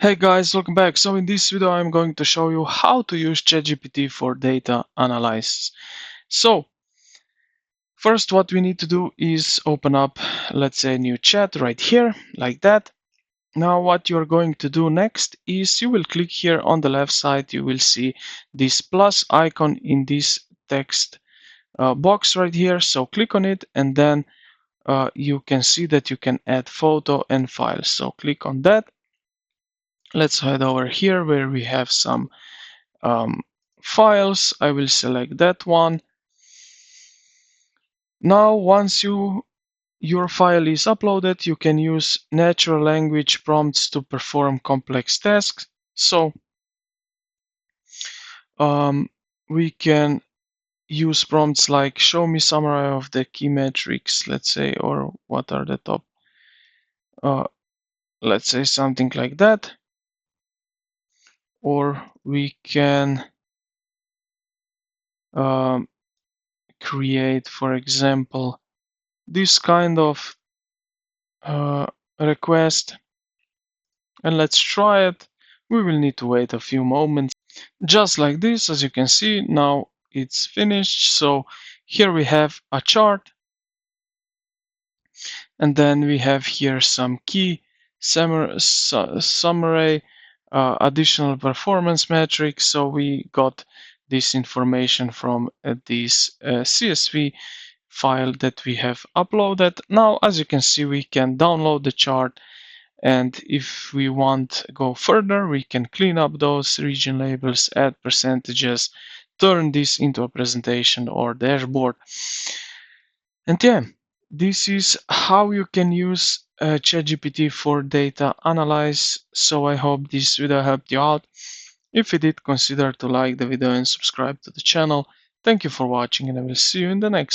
Hey guys, welcome back. So in this video I'm going to show you how to use ChatGPT for data analysis. So first what we need to do is open up, let's say, a new chat right here, like that. Now what you're going to do next is you will click here on the left side. You will see this plus icon in this text box right here. So click on it and then you can see that you can add photo and files. So click on that. Let's head over here where we have some files. I will select that one. Now once your file is uploaded, you can use natural language prompts to perform complex tasks. So we can use prompts like show me summary of the key metrics, let's say, or what are the top, uh, let's say something like that. Or we can um, create, for example, this kind of request, and let's try it. We will need to wait a few moments. Just like this, as you can see, now it's finished. So here we have a chart, and then we have here some key summary, additional performance metrics. So we got this information from this CSV file that we have uploaded. Now, as you can see, we can download the chart, and if we want to go further, we can clean up those region labels, add percentages, turn this into a presentation or dashboard. And yeah, this is how you can use ChatGPT for data analysis. So I hope this video helped you out. If it did, consider to like the video and subscribe to the channel. Thank you for watching, and I will see you in the next.